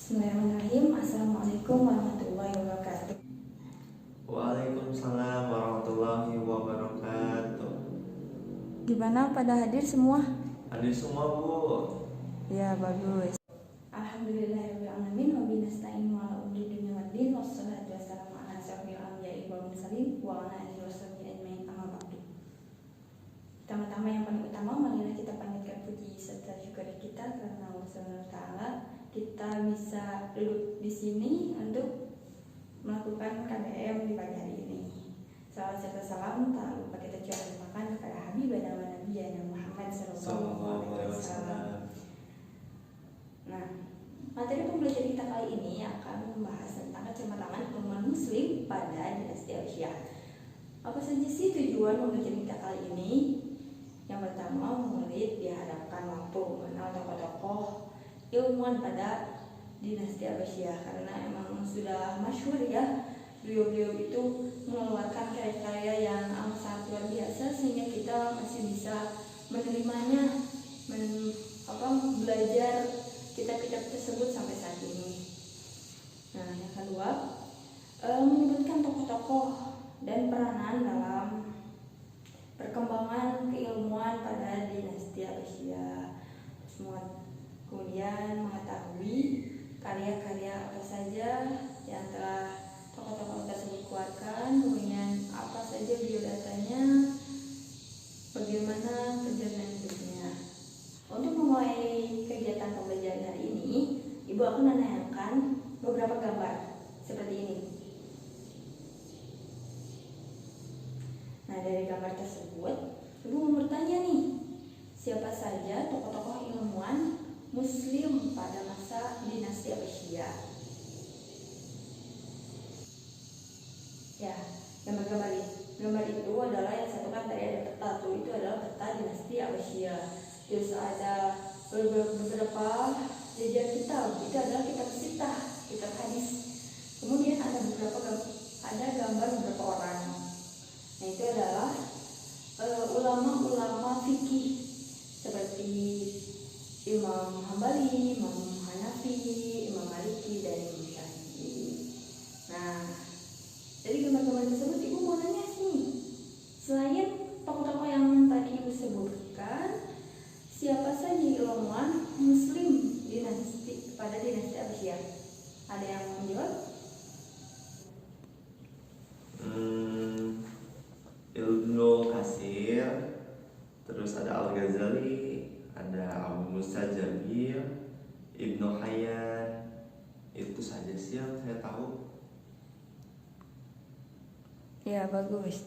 Bismillahirrahmanirrahim. Assalamualaikum warahmatullahi wabarakatuh. Waalaikumsalam warahmatullahi wabarakatuh. Gimana pada hadir semua? Hadir semua, Bu. Ya, bagus. Alhamdulillahirrahmanirrahim. Wabillahi nasta'in wa ala umri dunya waddin. Wassalatu wassalamu ala asyrofil anbiya'i wal mursalin wa ala alihi washabihi ajmain, amma ba'du. Pertama-tama yang paling utama, marilah kita panjatkan puji serta syukur kita karena Allah Subhanahu wa taala kita bisa duduk di sini untuk melakukan KBM di pagi hari ini. Salam serta salam tak lupa kita curahkan kepada Habibana wa Nabiyana Muhammad sallallahu alaihi wasallam. Nah, materi pembelajaran kita kali ini akan membahas tentang kacamataan ilmuwan muslim pada dinasti Abbasiyah. Apa saja sih tujuan pembelajaran kita kali ini? Yang pertama, murid diharapkan mampu mengenal tokoh-tokoh ilmuwan pada dinasti Abbasiyah, karena emang sudah masyhur ya, beliau-beliau itu mengeluarkan karya-karya yang sangat luar biasa sehingga kita masih bisa menerimanya, belajar kitab-kitab tersebut sampai saat ini. Nah, yang kedua, menyebutkan tokoh-tokoh dan peranan dalam perkembangan keilmuan pada dinasti Abbasiyah. Kemudian mengetahui karya-karya apa saja yang telah tokoh-tokoh tersebut keluarkan, kemudian apa saja biodatanya, bagaimana perjalanan hidupnya. Untuk memulai kegiatan pembelajaran hari ini, Ibu akan menayangkan beberapa gambar seperti ini. Nah, dari gambar tersebut, Ibu mau bertanya nih, siapa saja tokoh-tokoh ilmuwan muslim pada masa dinasti Abbasiyah? Ya, gambar itu adalah yang satu kan tadi ada peta tuh, itu adalah peta dinasti Abbasiyah. Terus ada beberapa jajar kitab, itu adalah kitab sitah, kitab hadis. Kemudian ada gambar beberapa orang. Nah, itu adalah ulama-ulama fikih seperti Imam Hambali, Imam Hanafi, Imam Maliki, dan Imam Syafi'i. Nah, dari gambar-gambar tersebut Ibu mau nanya nih, selain tokoh-tokoh yang tadi Ibu sebutkan, siapa saja ilmuwan muslim pada dinasti Abbasiyah? Ada yang mau menjawab? Ibnu Katsir, terus ada Al-Ghazali, ada Abu Musa Jabir, Ibnu Hayyan. Itu saja sih yang saya tahu. Ya, bagus.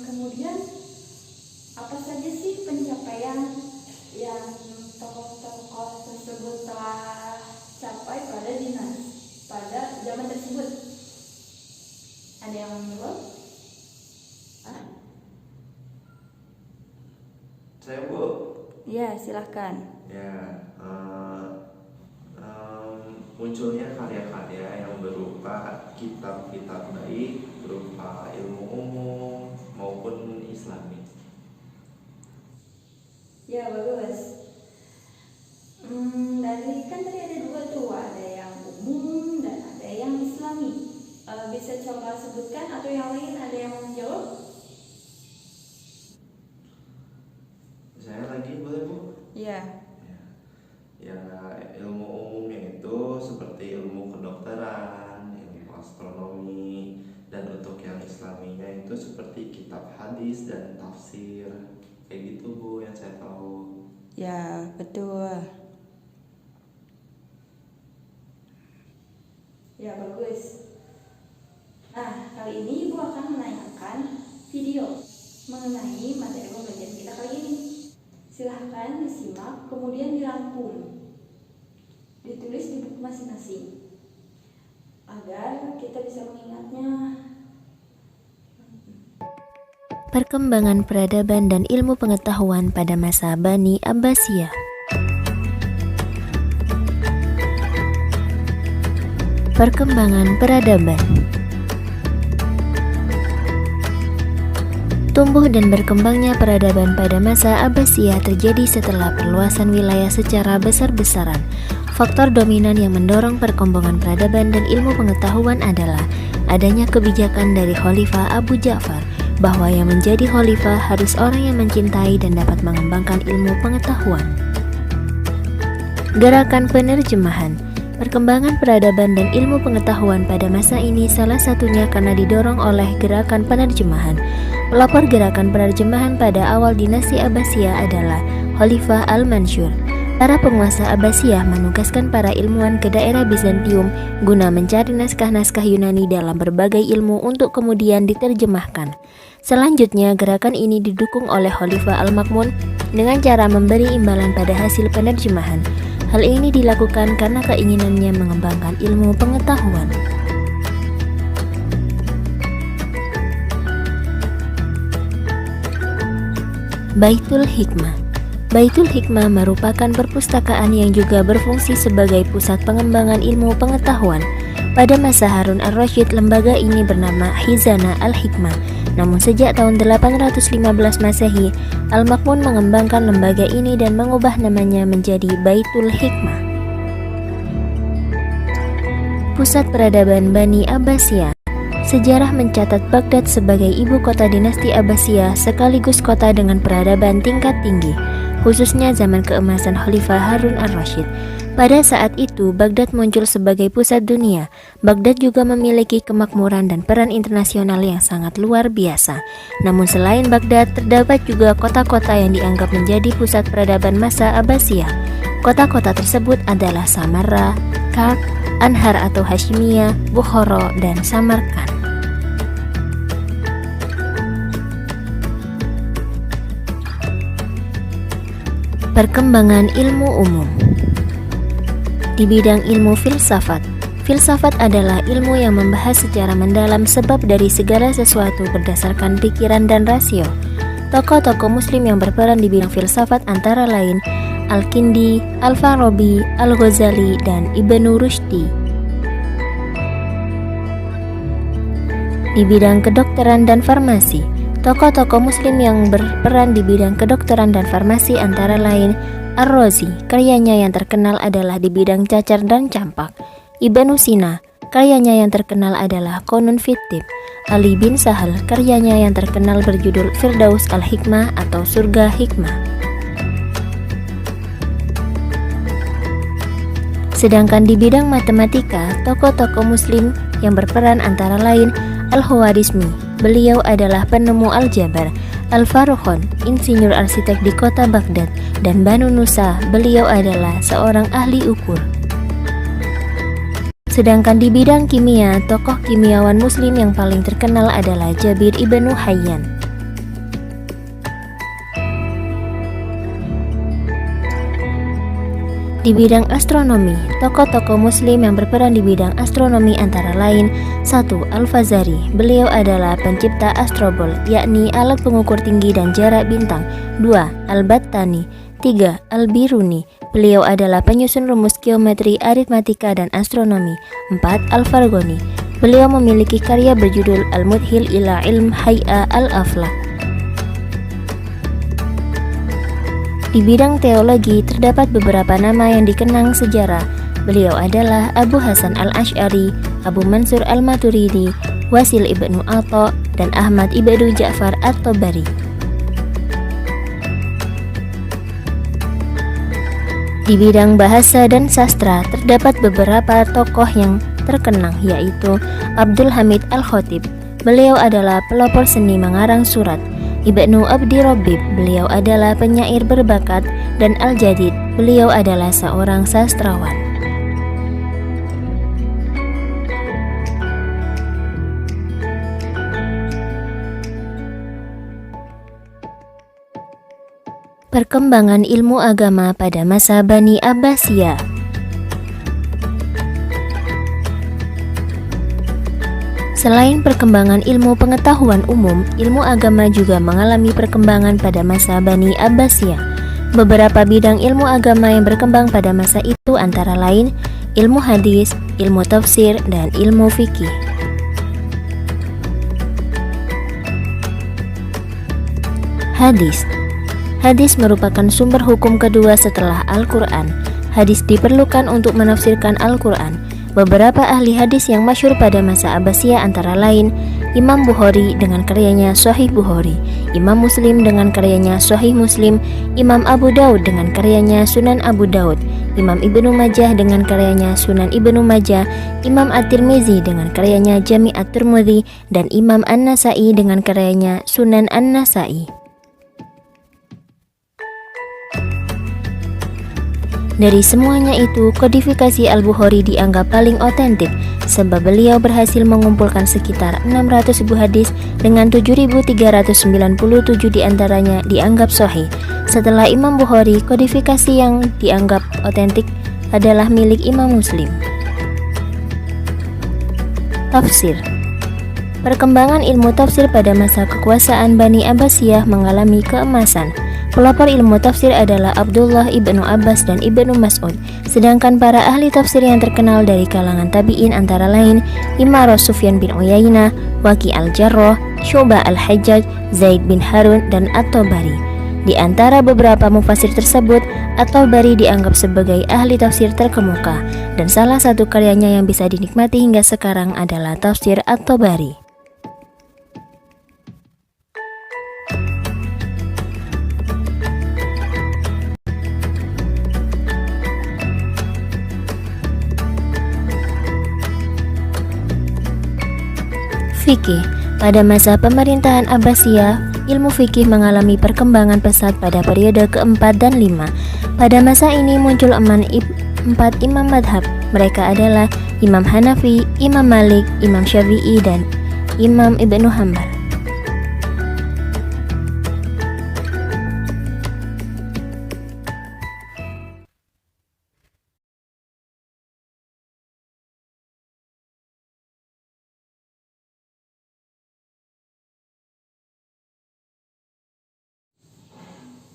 Kemudian apa saja sih pencapaian yang tokoh-tokoh tersebut telah capai pada zaman tersebut? Ada yang menjawab? Saya, Bu. Ya, silahkan. Ya, munculnya karya-karya yang berupa kitab-kitab baik, berupa ilmu umum maupun Islami. Ya, bagus. Kan tadi ada dua tuh, ada yang umum dan ada yang Islami. Bisa coba sebutkan atau yang lain ada yang mau menjawab? Saya lagi boleh, Bu? Ya. Ya, ilmu umumnya itu seperti ilmu kedokteran, ilmu astronomi, dan untuk yang Islaminya itu seperti kitab hadis dan tafsir. Kayak gitu, Bu, yang saya tahu. Ya, betul. Ya, bagus. Nah, kali ini Ibu akan menayangkan video mengenai materi pembelajaran kita kali ini. Silahkan disimak, kemudian dirangkum, ditulis di buku masing-masing agar kita bisa mengingatnya. Perkembangan peradaban dan ilmu pengetahuan pada masa Bani Abbasiyah. Perkembangan peradaban. Tumbuh dan berkembangnya peradaban pada masa Abbasiyah terjadi setelah perluasan wilayah secara besar-besaran. Faktor dominan yang mendorong perkembangan peradaban dan ilmu pengetahuan adalah adanya kebijakan dari Khalifah Abu Ja'far bahwa yang menjadi khalifah harus orang yang mencintai dan dapat mengembangkan ilmu pengetahuan. Gerakan penerjemahan. Perkembangan peradaban dan ilmu pengetahuan pada masa ini salah satunya karena didorong oleh gerakan penerjemahan. Pelopor gerakan penerjemahan pada awal dinasti Abbasiyah adalah Khalifah Al-Mansur. Para penguasa Abbasiyah menugaskan para ilmuwan ke daerah Bizantium guna mencari naskah-naskah Yunani dalam berbagai ilmu untuk kemudian diterjemahkan. Selanjutnya, gerakan ini didukung oleh Khalifah Al-Ma'mun dengan cara memberi imbalan pada hasil penerjemahan. Hal ini dilakukan karena keinginannya mengembangkan ilmu pengetahuan. Baitul Hikmah. Baitul Hikmah merupakan perpustakaan yang juga berfungsi sebagai pusat pengembangan ilmu pengetahuan. Pada masa Harun Ar-Rasyid, lembaga ini bernama Khizanah Al-Hikmah. Namun sejak tahun 815 Masehi, Al-Ma'mun mengembangkan lembaga ini dan mengubah namanya menjadi Baitul Hikmah. Pusat peradaban Bani Abbasiyah. Sejarah mencatat Baghdad sebagai ibu kota dinasti Abbasiyah sekaligus kota dengan peradaban tingkat tinggi, khususnya zaman keemasan Khalifah Harun Ar-Rasyid. Pada saat itu, Baghdad muncul sebagai pusat dunia. Baghdad juga memiliki kemakmuran dan peran internasional yang sangat luar biasa. Namun selain Baghdad, terdapat juga kota-kota yang dianggap menjadi pusat peradaban masa Abbasiyah. Kota-kota tersebut adalah Samarra, Kark, Anhar atau Hashimiyah, Bukhara, dan Samarkand. Perkembangan ilmu umum. Di bidang ilmu filsafat, filsafat adalah ilmu yang membahas secara mendalam sebab dari segala sesuatu berdasarkan pikiran dan rasio. Tokoh-tokoh muslim yang berperan di bidang filsafat antara lain Al-Kindi, Al-Farabi, Al-Ghazali, dan Ibnu Rushdi. Di bidang kedokteran dan farmasi, tokoh-tokoh muslim yang berperan di bidang kedokteran dan farmasi antara lain Ar-Razi, karyanya yang terkenal adalah di bidang cacar dan campak. Ibnu Sina, karyanya yang terkenal adalah Qanun fit Tibb. Ali bin Sahal, karyanya yang terkenal berjudul Firdaus Al-Hikmah atau Surga Hikmah. Sedangkan di bidang matematika, tokoh-tokoh muslim yang berperan antara lain Al-Khwarizmi, beliau adalah penemu aljabar. Al-Farukhon, insinyur arsitek di kota Baghdad, dan Banu Nusa, beliau adalah seorang ahli ukur. Sedangkan di bidang kimia, tokoh kimiawan muslim yang paling terkenal adalah Jabir ibnu Hayyan. Di bidang astronomi, tokoh-tokoh muslim yang berperan di bidang astronomi antara lain 1. Al-Fazari, beliau adalah pencipta astrobol, yakni alat pengukur tinggi dan jarak bintang. 2. Al-Battani. 3. Al-Biruni, beliau adalah penyusun rumus geometri, aritmatika, dan astronomi. 4. Al-Farghoni, beliau memiliki karya berjudul Al-Mudhil ila Ilm Hay'a Al-Aflak. Di bidang teologi terdapat beberapa nama yang dikenang sejarah. Beliau adalah Abu Hasan Al-Asy'ari, Abu Mansur Al-Maturidi, Wasil ibnu Atha, dan Ahmad ibnu Ja'far At-Tabari. Di bidang bahasa dan sastra terdapat beberapa tokoh yang terkenang, yaitu Abdul Hamid Al-Khatib. Beliau adalah pelopor seni mengarang surat. Ibnu Abdi Rabbib, beliau adalah penyair berbakat, dan Al-Jadid, beliau adalah seorang sastrawan. Perkembangan ilmu agama pada masa Bani Abbasiyah. Selain perkembangan ilmu pengetahuan umum, ilmu agama juga mengalami perkembangan pada masa Bani Abbasiyah. Beberapa bidang ilmu agama yang berkembang pada masa itu antara lain ilmu hadis, ilmu tafsir, dan ilmu fikih. Hadis. Hadis merupakan sumber hukum kedua setelah Al-Quran. Hadis diperlukan untuk menafsirkan Al-Quran. Beberapa ahli hadis yang masyhur pada masa Abbasiyah antara lain Imam Bukhari dengan karyanya Sahih Bukhari, Imam Muslim dengan karyanya Sahih Muslim, Imam Abu Daud dengan karyanya Sunan Abu Daud, Imam Ibnu Majah dengan karyanya Sunan Ibnu Majah, Imam At-Tirmizi dengan karyanya Jami' At-Tirmidzi, dan Imam An-Nasa'i dengan karyanya Sunan An-Nasa'i. Dari semuanya itu, kodifikasi Al-Bukhari dianggap paling otentik sebab beliau berhasil mengumpulkan sekitar 600.000 hadis dengan 7.397 diantaranya dianggap sahih. Setelah Imam Bukhari, kodifikasi yang dianggap otentik adalah milik Imam Muslim. Tafsir. Perkembangan ilmu tafsir pada masa kekuasaan Bani Abbasiyah mengalami keemasan. Pelopor ilmu tafsir adalah Abdullah ibnu Abbas dan ibnu Mas'ud, sedangkan para ahli tafsir yang terkenal dari kalangan tabi'in antara lain Imam Sufyan bin Uyainah, Waqi' al-Jarrah, Syu'bah al-Hajjaj, Zaid bin Harun, dan At-Tabari. Di antara beberapa mufassir tersebut, At-Tabari dianggap sebagai ahli tafsir terkemuka, dan salah satu karyanya yang bisa dinikmati hingga sekarang adalah tafsir At-Tabari. Fikih. Pada masa pemerintahan Abbasiyah, ilmu fikih mengalami perkembangan pesat pada periode keempat dan lima. Pada masa ini muncul empat imam madhab. Mereka adalah Imam Hanafi, Imam Malik, Imam Syafi'i, dan Imam Ibnu Hanbal.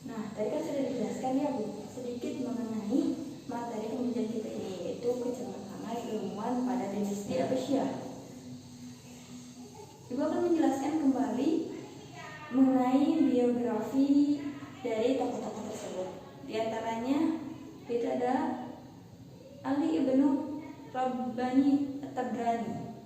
Nah, tadi kan sudah dijelaskan ya Bu, sedikit mengenai materi pengajian kita ini, yaitu kecemerlangan ilmuwan pada dinasti Abbasiyah. Ibu akan menjelaskan kembali mengenai biografi dari tokoh-tokoh tersebut. Di antaranya itu ada Ali ibnu Rabbani At-Tabrani,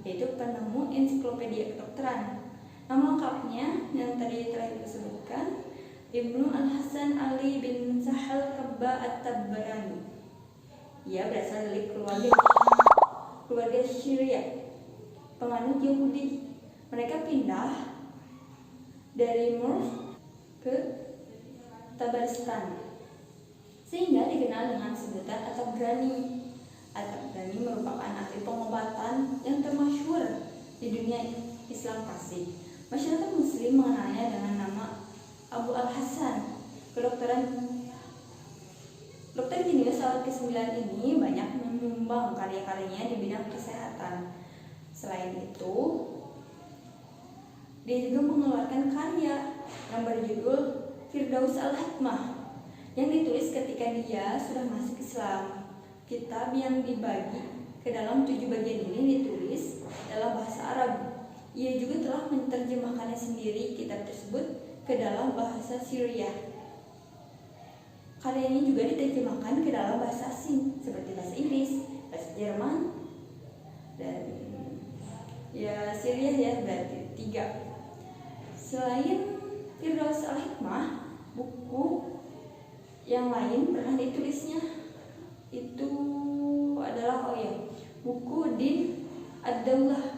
yaitu penemu ensiklopedia kedokteran. Nama lengkapnya yang tadi telah disebutkan Ibnu Al-Hasan Ali bin Sahal Rabba At-Tabrani. Ia berasal dari keluarga Syria, penganut Yahudi. Mereka pindah dari Murs ke Tabaristan, sehingga dikenal dengan sebutan At-Tabrani. At-Tabrani merupakan ahli pengobatan yang termasyhur di dunia Islam klasik. Masyarakat Muslim mengenalnya dengan nama Abu Al-Hasan. Dokter jenius abad ke-9 ini banyak menyumbang karya-karyanya di bidang kesehatan. Selain itu, dia juga mengeluarkan karya yang berjudul Firdaus Al-Hikmah yang ditulis ketika dia sudah masuk Islam. Kitab yang dibagi ke dalam 7 bagian ini ditulis dalam bahasa Arab. Ia juga telah menerjemahkannya sendiri kitab tersebut ke dalam bahasa Syria. Karya ini juga diterjemahkan ke dalam bahasa asing seperti bahasa Inggris, bahasa Jerman, dan ya Syria ya, berarti 3. Selain Firdaus Al-Hikmah, buku yang lain pernah ditulisnya itu adalah buku Din Ad-Daulah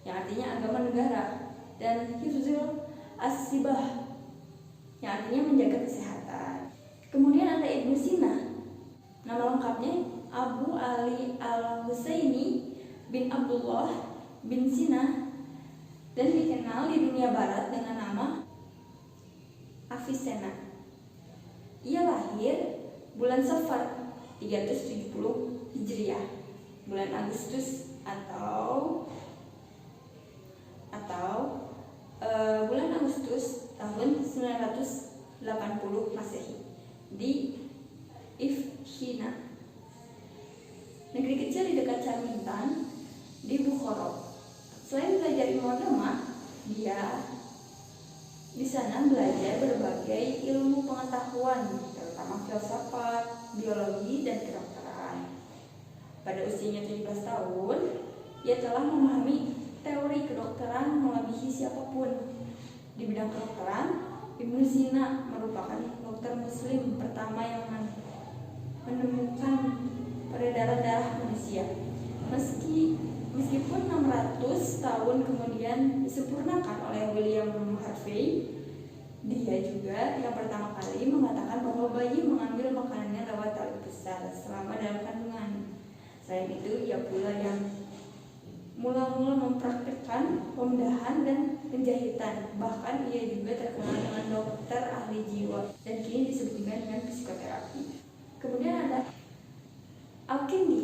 yang artinya agama negara, dan Hifzul As-Sibah yang artinya menjaga kesehatan. Kemudian ada Ibnu Sina, nama lengkapnya Abu Ali Al-Husaini bin Abdullah bin Sina, dan dikenal di dunia barat dengan nama Avicenna. Ia lahir bulan Safar 370 Hijriah, bulan Agustus atau bulan Agustus tahun 980 Masehi di Ifkhina, negeri kecil di dekat Carmintan di Bukhara. Selain belajar ilmu agama, dia Di sana belajar berbagai ilmu pengetahuan, terutama filsafat, biologi, dan kedokteran. Pada usianya 17 tahun, ia telah memahami teori kedokteran melebihi siapapun. Di bidang kedokteran, Ibnu Sina merupakan dokter muslim pertama yang menemukan peredaran darah manusia. Meskipun 600 tahun kemudian disempurnakan oleh William Harvey, dia juga yang pertama kali mengatakan bahwa bayi mengambil makanannya lewat tali besar selama dalam kandungan. Selain itu, ia pula yang mula-mula mempraktikkan pembedahan dan penjahitan. Bahkan ia juga terkenal dengan dokter ahli jiwa dan kini disebut juga dengan psikoterapi. Kemudian ada Al-Kindi.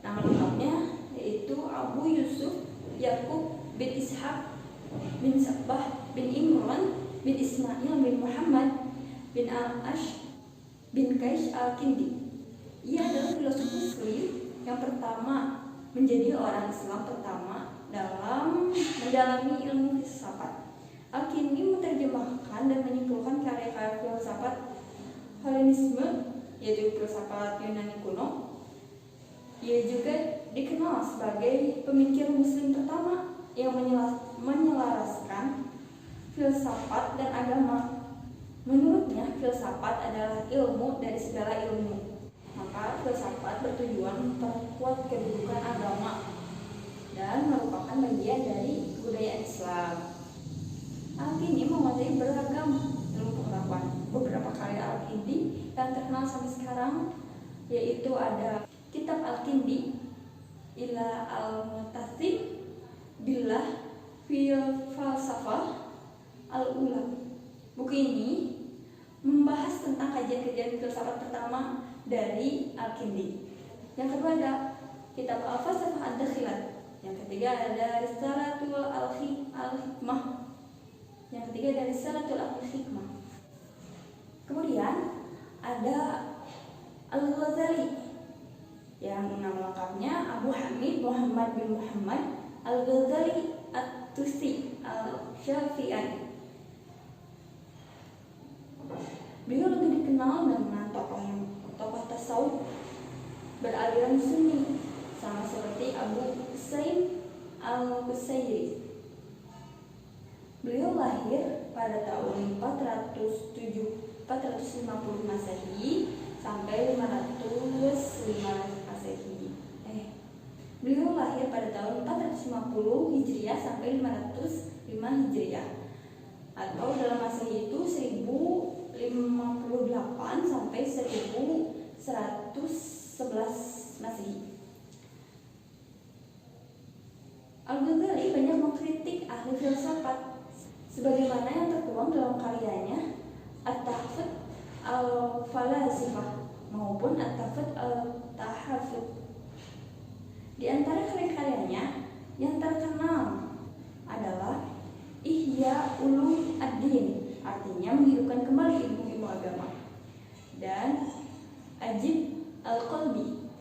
Nama lengkapnya yaitu Abu Yusuf Yakub bin Ishaq bin Sabbah bin Imran bin Ismail bin Muhammad bin Al-Ash bin Qais Al-Kindi. Ia adalah filosof muslim yang pertama menjadi orang Islam pertama dalam mendalami ilmu filsafat. Al-Kindi menerjemahkan dan menyimpulkan karya-karya filsafat Helenisme, yaitu filsafat Yunani kuno. Ia juga dikenal sebagai pemikir muslim pertama yang menyelaraskan filsafat dan agama. Menurutnya, filsafat adalah ilmu dari segala ilmu. Maka filsafat bertujuan memperkuat kedudukan agama dan merupakan bagian dari budaya Islam. Al-Kindi menguasai beragam ilmu pengetahuan. Beberapa karya Al-Kindi yang terkenal sampai sekarang yaitu ada Kitab Al-Kindi, Ila Al-Mutasim, Billah Fil Falsafah Al-Ula. Buku ini membahas tentang kajian-kajian filsafat pertama dari Al-Kindi. Yang kedua ada Kitab Al-Falsafah Ad-Dakhilat. Yang ketiga ada Risalatul Al-Hikmah. Yang ketiga ada Risalatul Al-Hikmah. Kemudian ada Al-Ghazali yang nama lengkapnya Abu Hamid Muhammad bin Muhammad Al-Ghazali At-Tusi Al-Syafi'ani. Beliau lebih dikenal dengan tokoh tasawuf beraliran Sunni, sama seperti Abu Usain Al-Qusairi. Beliau lahir pada tahun 450 Masehi sampai 505 Masehi. Beliau lahir pada tahun 450 Hijriah sampai 505 Hijriah. Atau dalam Masehi itu 1058 sampai 1111 Masehi. Al-Ghazali banyak mengkritik ahli filsafat sebagaimana yang tertuang dalam karyanya At-Tahfidz Al-Falasifah maupun At-Tahfidz Al-Tahafidz. Di antara karya-karyanya yang terkenal adalah Ihya Ulumuddin, artinya menghidupkan kembali ilmu-ilmu agama, dan Ajib Al-Qalbi,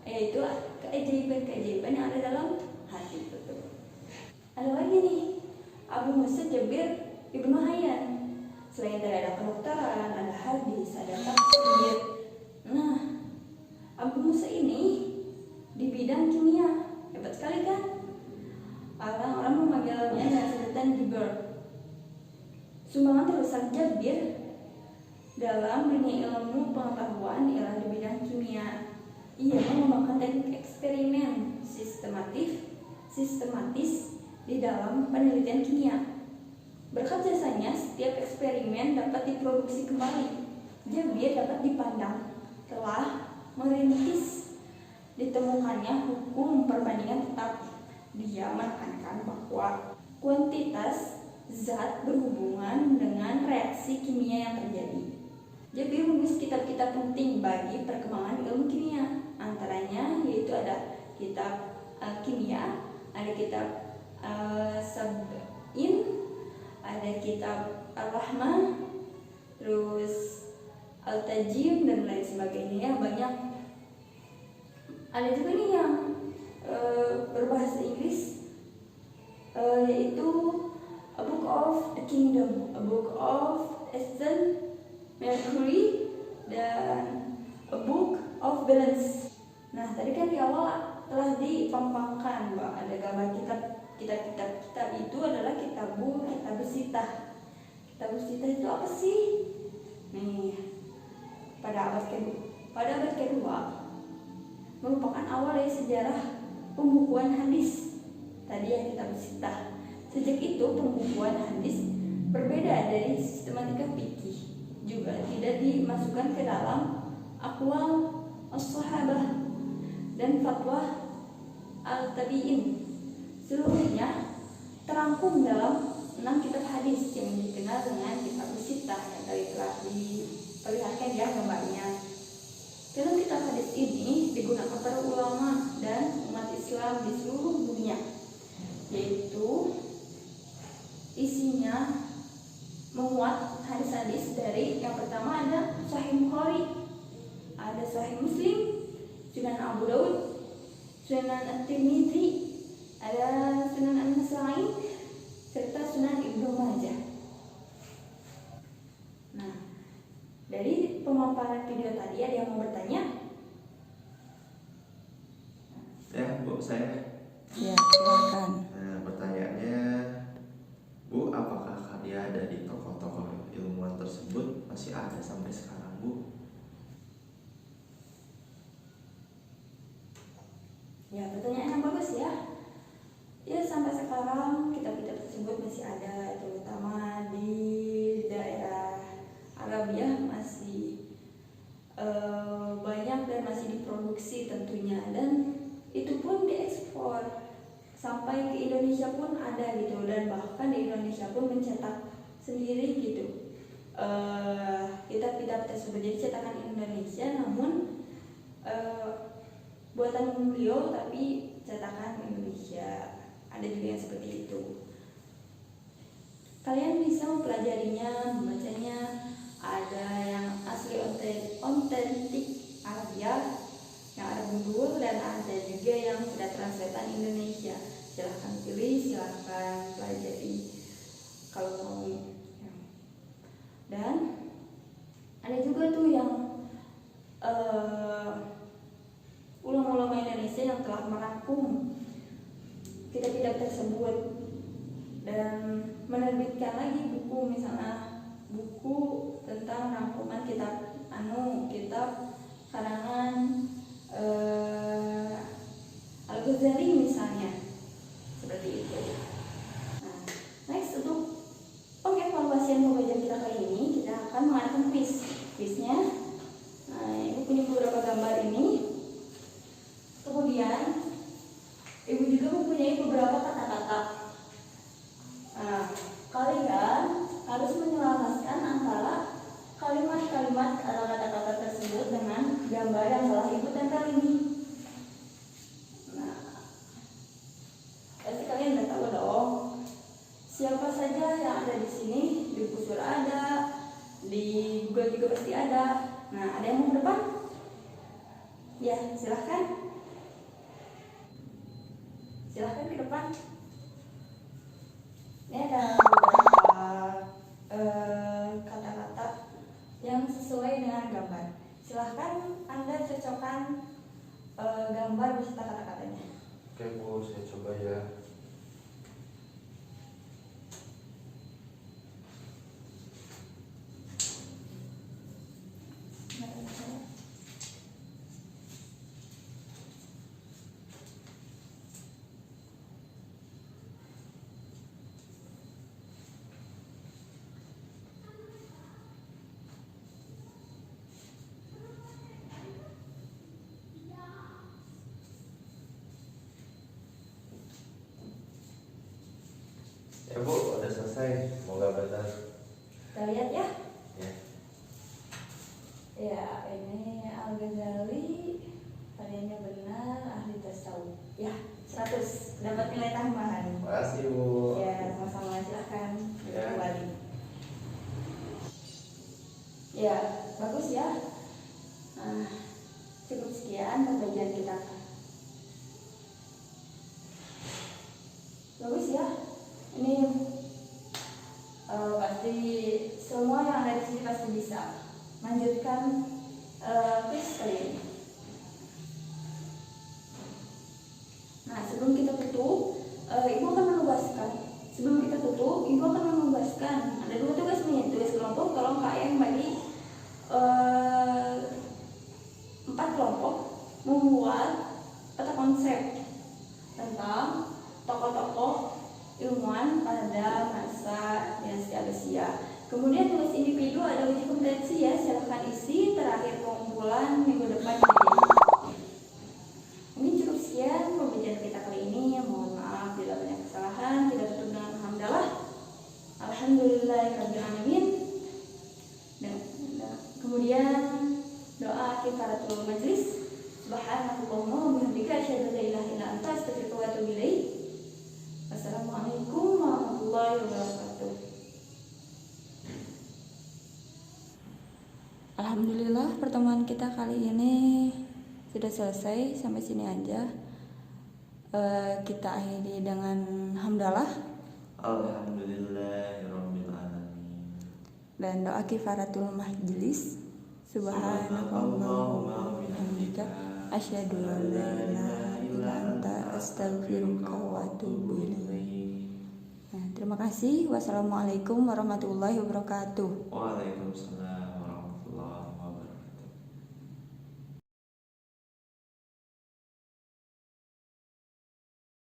yaitu keajaiban-keajaiban yang ada dalam hati. Ada lagi nih Abu Musa Jabir Ibnu Hayyan. Selain dari ada kedokteran, ada hadis, ada tafsir. Nah, Abu Musa ini di bidang kimia hebat sekali kan? Orang-orang memanggilnya dengan sebutan Jabir. Sumbangan terbesar Jabir dalam dunia ilmu pengetahuan ialah di bidang kimia. Ia mengembangkan teknik eksperimen sistematis di dalam penelitian kimia. Berkat jasanya, setiap eksperimen dapat diproduksi kembali. Jabir dapat dipandang telah merintis ditemukannya hukum perbandingan tetap. Dia menekankan bahwa kuantitas zat berhubungan dengan reaksi kimia yang terjadi. Jabir menulis kitab-kitab penting bagi perkembangan ilmu kimia. Antaranya yaitu ada kitab kimia, ada kitab Sab'in, ada kitab Ar-Rahman, terus Al-Tajim dan lain sebagainya. Banyak. Ada juga nih yang berbahasa Inggris, yaitu Book of the Kingdom, a book of Eastern Mercury, dan a book of Balance. Nah, tadi kan di awal telah dipampangkan bahwa ada gambar kitab itu adalah kitab sitah. Kitab sitah itu apa sih? Nih, pada abad kedua merupakan awal dari sejarah pembukuan hadis. Tadi yang kitab sitah. Sejak itu pembukuan hadis berbeda dari sistematika fikih, juga tidak dimasukkan ke dalam aqwal as-sahabah dan fatwa al-tabi'in. Seluruhnya terangkum dalam 6 kitab hadis yang dikenal dengan kitab sitah yang tadi telah diperlihatkan ya gambarnya. Dalam kitab hadis ini digunakan para ulama dan umat Islam di seluruh dunia, yaitu isinya memuat hadis-hadis dari yang pertama ada Sahih Bukhari, ada Sahih Muslim, Sunan Abu Daud, Sunan At-Tirmidzi, ada Sunan An-Nasa'i, serta Sunan Ibnu Majah. Nah, dari pemaparan video tadi ada yang mau bertanya? Ya, Bu, saya. Ya, silakan. Nah, pertanyaannya, Bu, apakah karya dari tokoh-tokoh ilmuwan tersebut masih ada sampai sekarang, Bu? Ya, pertanyaan yang bagus ya. Ya, sampai sekarang kitab-kitab tersebut masih ada, terutama di daerah Arabia masih banyak dan masih diproduksi tentunya, dan itu pun diekspor sampai ke Indonesia pun ada gitu, dan bahkan di Indonesia pun mencetak sendiri gitu kitab-kitab tersebut. Jadi cetakan Indonesia namun buatan beliau tapi cetakan Indonesia, ada juga yang seperti itu. Kalian bisa mempelajarinya, membacanya. Ada yang asli otentik Arabia yang ada gundul, dan ada juga yang sudah translatean Indonesia. Silahkan pilih, silahkan pelajari kalau mau. Dan ada juga tuh yang ulama-ulama Indonesia yang telah merangkum kitab-kitab tersebut dan menerbitkan lagi buku, misalnya buku tentang rangkuman kitab karangan Al-Ghazali misalnya, seperti itu. Nah, next, untuk pengevaluasian pembelajaran kita kali ini, kita akan mengadakan quiznya. Nah, Ibu punya beberapa gambar ini. Kemudian Ibu juga mempunyai beberapa kata-kata. Nah, kalian harus menyelaraskan antara kalimat-kalimat atau kata-kata tersebut dengan gambar yang telah Ibu tempel ini. Nah, pasti kalian udah tahu dong siapa saja yang ada di sini. Di Pusur ada, di Google juga pasti ada. Nah, ada yang mau ke depan? Ya, silahkan. Silahkan ke depan. Ini ada beberapa kata-kata yang sesuai dengan gambar. Silahkan Anda cocokkan gambar beserta kata-katanya. Oke, Bu, saya coba ya. Ya, Bu, udah selesai. Semoga benar. Kita lihat ya. Ya. Ya, ini Al-Ghazali, variannya benar, ahli tasawuf. Ya, 100, dapat nilai tambahan. Makasih, Bu. Ya, sama-sama, silahkan Ya. kembali. Ya, bagus ya. Nah, cukup sekian pembelajaran kita. Bagus ya. Ini Pasti semua yang ada di sini pasti bisa. Lanjutkan quiz kali ini. Nah, sebelum kita tutup, Ibu akan menugaskan. Sebelum kita tutup, Ibu akan menugaskan. Ada 2 tugas nih, tugas kelompok. Tolong Kak yang bagi 4 kelompok membuat peta konsep tentang tokoh-tokoh ilmuwan pada masa dinasti Abbasiyah. Kemudian tugas individu ada uji kompetensi ya, silahkan isi. Terakhir pengumpulan minggu depan. Mungkin cukup sekian pembicaraan kita kali ini. Mohon maaf bila banyak kesalahan. Kita tutup dengan alhamdulillah. Alhamdulillahirabbil alamin. Dan kemudian doa kifaratul majlis. Subhanallahumma wa bihamdika asyhadu an la ilaha illa anta astaghfiruka wa atubu ilaik. Wassalamualaikum warahmatullahi wabarakatuh. Alhamdulillah, pertemuan kita kali ini sudah selesai. Sampai sini aja. Kita akhiri dengan hamdalah. Alhamdulillahirabbil alamin. Dan doa kifaratul majlis. Subhanallahumma wa bihamdika asyhadu an la ilaha illa anta astaghfiruka wa atubu ilaik. Nah, terima kasih. Wassalamualaikum warahmatullahi wabarakatuh. Waalaikumsalam.